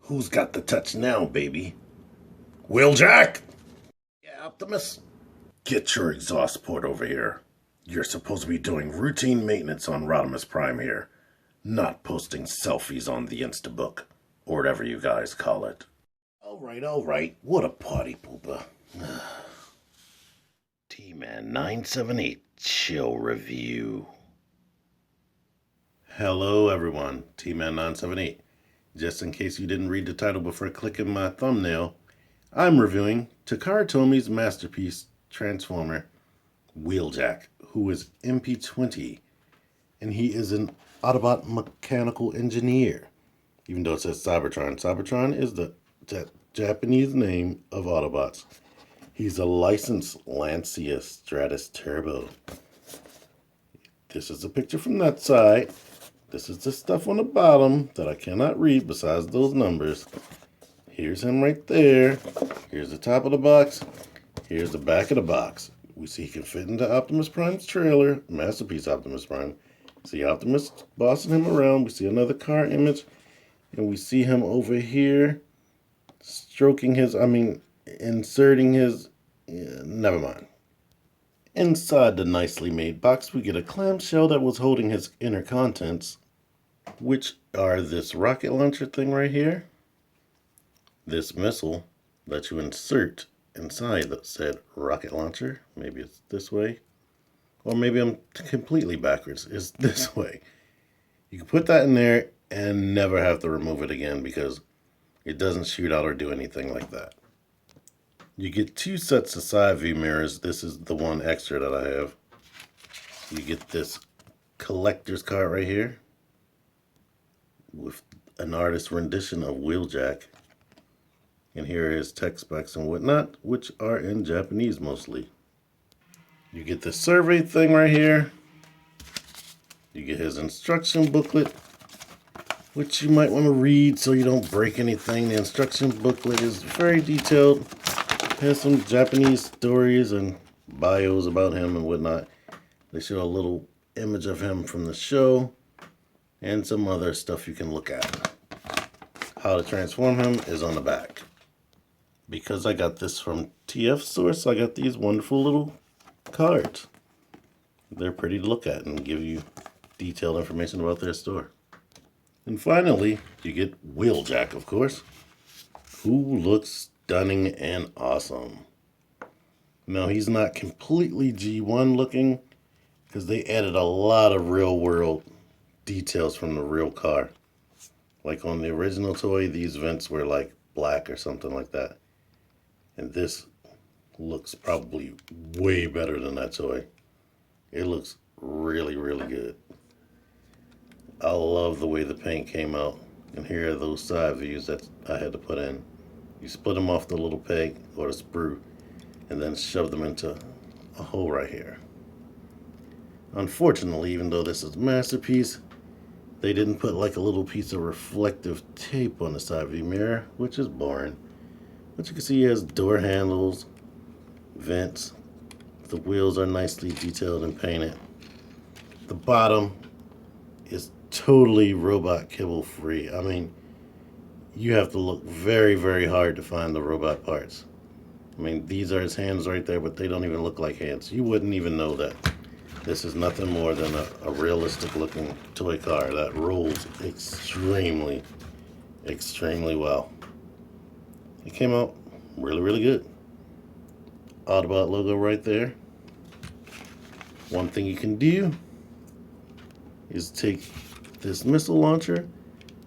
Who's got the touch now, baby? Wheeljack! Yeah, Optimus? Get your exhaust port over here. You're supposed to be doing routine maintenance on Rodimus Prime here, not posting selfies on the Instabook, or whatever you guys call it. Alright, what a potty pooper. T-Man 978 Chill Review. Hello everyone, T-Man 978. Just in case you didn't read the title before clicking my thumbnail, I'm reviewing Takara Tomy's masterpiece, Transformer, Wheeljack, who is MP-20, and he is an Autobot mechanical engineer. Even though it says Cybertron, Cybertron is the Japanese name of Autobots. He's a licensed Lancia Stratos Turbo. This is a picture from that side. This is the stuff on the bottom that I cannot read besides those numbers. Here's him right there. Here's the top of the box. Here's the back of the box. We see he can fit into Optimus Prime's trailer. Masterpiece Optimus Prime. See Optimus bossing him around. We see another car image. And we see him over here stroking his, inserting his, never mind. Inside the nicely made box, we get a clamshell that was holding his inner contents, which are this rocket launcher thing right here, this missile that you insert inside that said rocket launcher. Maybe it's this way, or maybe I'm completely backwards. It's this way. You can put that in there and never have to remove it again because it doesn't shoot out or do anything like that. You get two sets of side view mirrors. This is the one extra that I have. You get this collector's card right here with an artist's rendition of Wheeljack. And here are his tech specs and whatnot, which are in Japanese mostly. You get the survey thing right here. You get his instruction booklet, which you might want to read so you don't break anything. The instruction booklet is very detailed. Has some Japanese stories and bios about him and whatnot. They show a little image of him from the show and some other stuff you can look at. How to transform him is on the back. Because I got this from TF Source, I got these wonderful little cards. They're pretty to look at and give you detailed information about their store. And finally, you get Wheeljack, of course, who looks stunning and awesome. Now, he's not completely G1 looking because they added a lot of real world details from the real car. Like on the original toy, these vents were like black or something like that. And this looks probably way better than that toy. It looks really, really good. I love the way the paint came out. And here are those side views that I had to put in. You split them off the little peg or the sprue and then shove them into a hole right here. Unfortunately, even though this is a masterpiece, they didn't put like a little piece of reflective tape on the side view mirror, which is boring. But you can see he has door handles, vents. The wheels are nicely detailed and painted. The bottom is totally robot kibble free. You have to look very, very hard to find the robot parts. These are his hands right there, but they don't even look like hands. You wouldn't even know that. This is nothing more than a realistic looking toy car that rolls extremely, extremely well. It came out really, really good. Autobot logo right there. One thing you can do is take this missile launcher,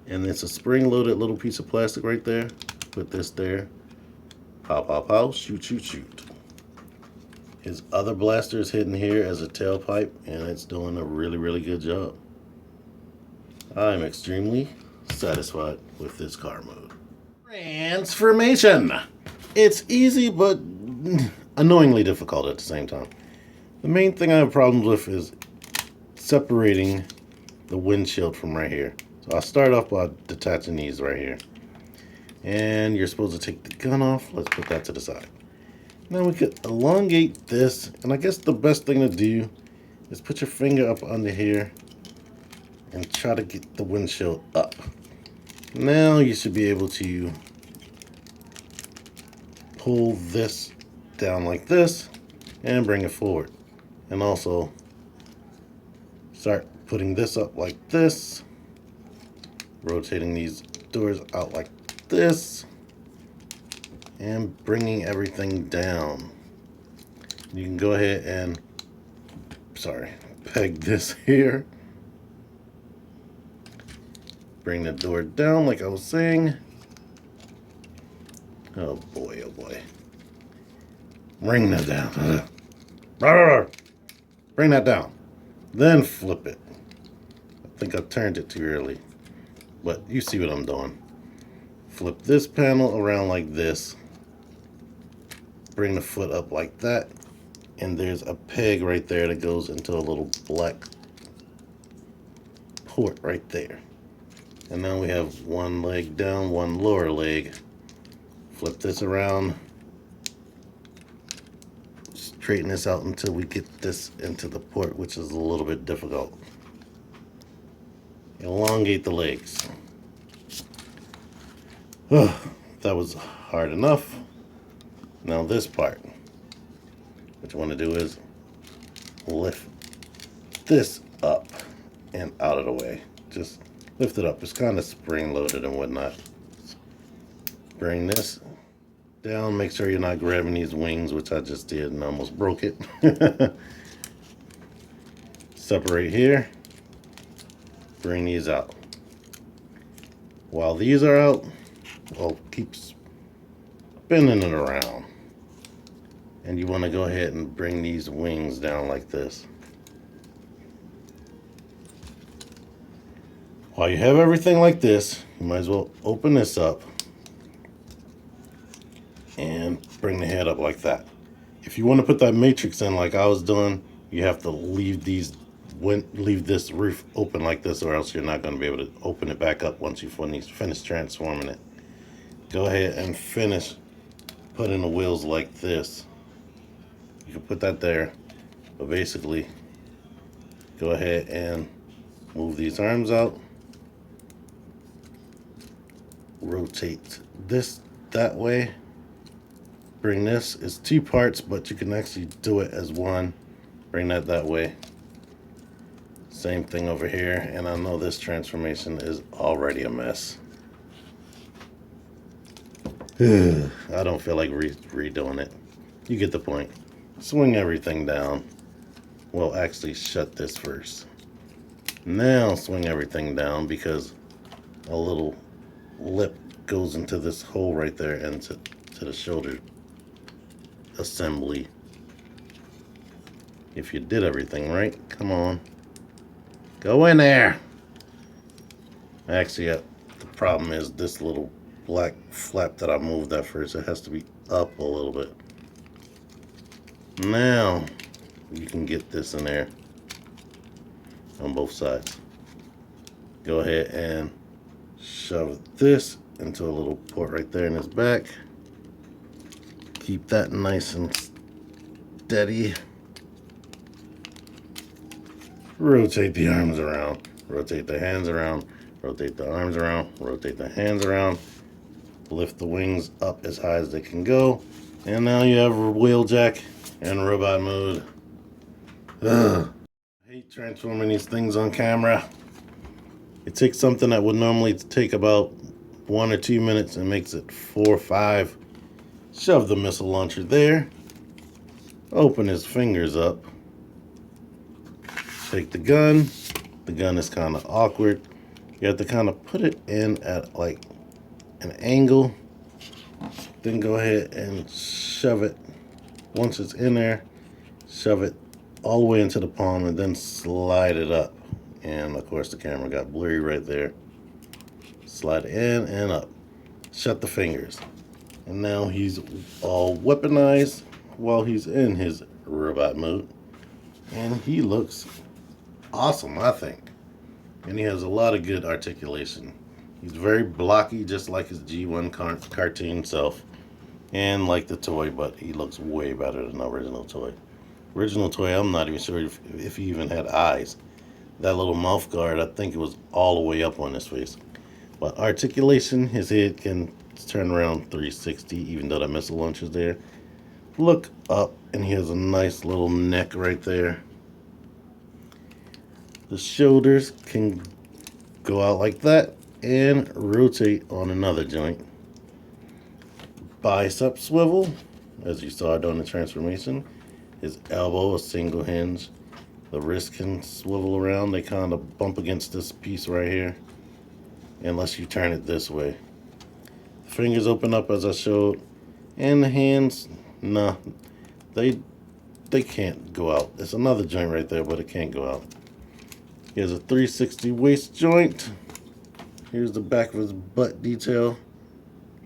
and it's a spring-loaded little piece of plastic right there. Put this there. Pow, pow, pow. Shoot, shoot, shoot. His other blaster is hidden here as a tailpipe, and it's doing a really, really good job. I'm extremely satisfied with this car mode. Transformation! It's easy, but annoyingly difficult at the same time. The main thing I have problems with is separating the windshield from right here. So I'll start off by detaching these right here. And you're supposed to take the gun off. Let's put that to the side. Now we could elongate this. And I guess the best thing to do is put your finger up under here and try to get the windshield up. Now you should be able to pull this down like this and bring it forward. And also start putting this up like this, rotating these doors out like this, and bringing everything down. You can go ahead and, peg this here. Bring the door down like I was saying. Oh boy, oh boy. Bring that down. Bring that down. Then flip it. I think I turned it too early, but you see what I'm doing. Flip this panel around like this. Bring the foot up like that. And there's a peg right there that goes into a little black port right there. And now we have one leg down, one lower leg. Flip this around. Straighten this out until we get this into the port, which is a little bit difficult. Elongate the legs. That was hard enough. Now this part. What you want to do is lift this up and out of the way. Just lift it up. It's kind of spring loaded and whatnot. Bring this down. Make sure you're not grabbing these wings, which I just did and almost broke it. Separate here. Bring these out. While these are out, well, keep spinning it around. And you want to go ahead and bring these wings down like this. While you have everything like this, you might as well open this up and bring the head up like that. If you want to put that matrix in like I was doing, you have to leave this roof open like this, or else you're not going to be able to open it back up once you finish transforming it. Go ahead and finish putting the wheels like this. You can put that there, but basically go ahead and move these arms out. Rotate this that way. Bring this, it's two parts, but you can actually do it as one. Bring that way. Same thing over here, and I know this transformation is already a mess. I don't feel like redoing it. You get the point. Swing everything down. Well, actually shut this first. Now swing everything down, because a little lip goes into this hole right there and to the shoulder assembly. If you did everything right, come on. Go in there. Actually, the problem is this little black flap that I moved at first. It has to be up a little bit. Now you can get this in there on both sides. Go ahead and shove this into a little port right there in his back. Keep that nice and steady. Rotate the arms around, rotate the hands around, rotate the arms around, rotate the hands around. Lift the wings up as high as they can go. And now you have Wheeljack in robot mode. Ugh. I hate transforming these things on camera. It takes something that would normally take about 1 or 2 minutes and makes it 4 or 5. Shove the missile launcher there. Open his fingers up. Take the gun. The gun is kind of awkward. You have to kind of put it in at like an angle. Then go ahead and shove it. Once it's in there, shove it all the way into the palm and then slide it up. And of course the camera got blurry right there. Slide it in and up. Shut the fingers. And now he's all weaponized while he's in his robot mode. And he looks awesome, I think. And he has a lot of good articulation. He's very blocky, just like his G1 cartoon self. And like the toy, but he looks way better than the original toy. Original toy, I'm not even sure if he even had eyes. That little mouth guard, I think it was all the way up on his face. But articulation, his head can turn around 360 even though the missile launcher's there. Look up and he has a nice little neck right there. The shoulders can go out like that and rotate on another joint. Bicep swivel, as you saw during the transformation. His elbow, a single hinge. The wrist can swivel around. They kind of bump against this piece right here, unless you turn it this way. The fingers open up as I showed, and the hands, nah, they can't go out. There's another joint right there, but it can't go out. He has a 360 waist joint. Here's the back of his butt detail.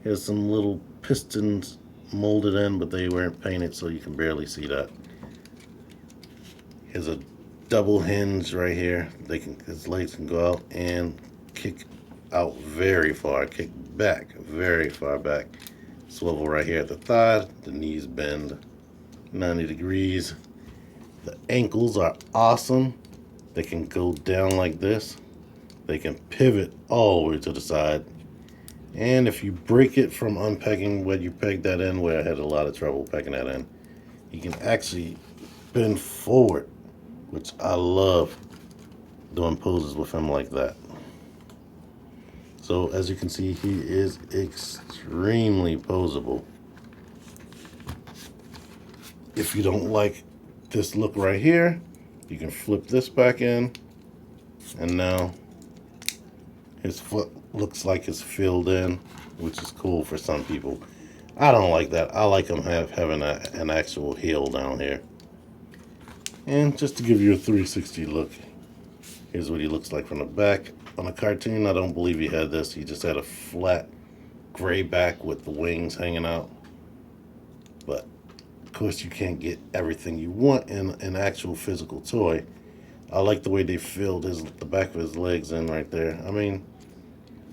He has some little pistons molded in, but they weren't painted, so you can barely see that. He has a double hinge right here. His legs can go out and kick out very far, kick back very far back. Swivel right here at the thigh. The knees bend 90 degrees. The ankles are awesome. They can go down like this. They can pivot all the way to the side. And if you break it from unpegging where you pegged that in, where I had a lot of trouble pegging that in, you can actually bend forward, which I love doing poses with him like that. So as you can see, he is extremely posable. If you don't like this look right here, you can flip this back in, and now his foot looks like it's filled in, which is cool for some people. I don't like that. I like him having an actual heel down here. And just to give you a 360 look, here's what he looks like from the back. On a cartoon, I don't believe he had this. He just had a flat gray back with the wings hanging out. But of course, you can't get everything you want in an actual physical toy. I like the way they filled the back of his legs in right there. I mean,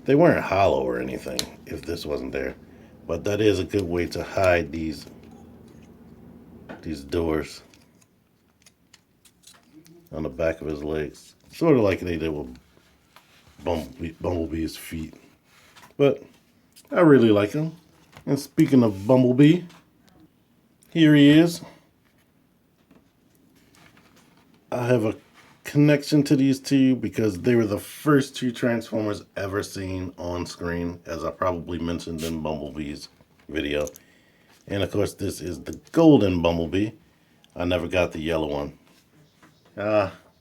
they weren't hollow or anything if this wasn't there. But that is a good way to hide these doors on the back of his legs. Sort of like they did with Bumblebee's feet. But I really like him. And speaking of Bumblebee, here he is. I have a connection to these two because they were the first two Transformers ever seen on screen, as I probably mentioned in Bumblebee's video. And of course, this is the golden Bumblebee. I never got the yellow one.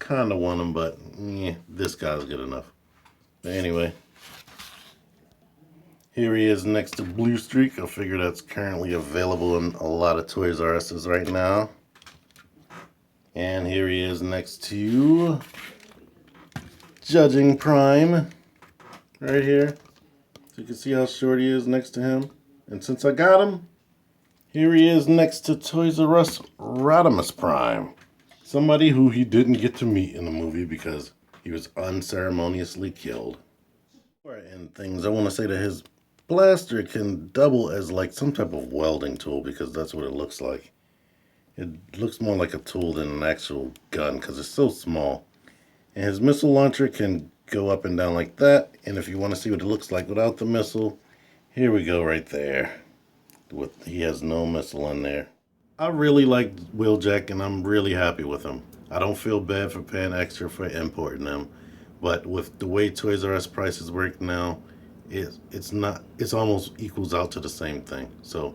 Kind of want him, but this guy's good enough. But anyway, here he is next to Blue Streak, a figure that's currently available in a lot of Toys R Us's right now. And here he is next to Judging Prime, right here. So you can see how short he is next to him. And since I got him, here he is next to Toys R Us Rodimus Prime. Somebody who he didn't get to meet in the movie because he was unceremoniously killed. Before I end things, I want to say that his blaster can double as like some type of welding tool, because that's what it looks like. It looks more like a tool than an actual gun because it's so small. And his missile launcher can go up and down like that. And if you want to see what it looks like without the missile, here we go right there. He has no missile in there. I really like Wheeljack and I'm really happy with him. I don't feel bad for paying extra for importing them. But with the way Toys R Us prices work now, it's almost equals out to the same thing. So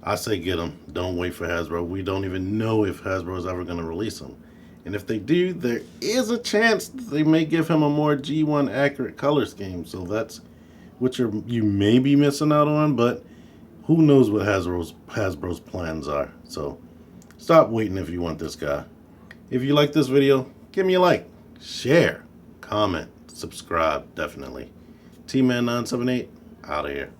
I say get them. Don't wait for Hasbro. We don't even know if Hasbro is ever going to release them. And if they do, there is a chance they may give him a more G1 accurate color scheme. So that's what you may be missing out on. But who knows what Hasbro's plans are. So stop waiting if you want this guy. If you like this video, give me a like, share, comment, subscribe, definitely. T-Man978, out of here.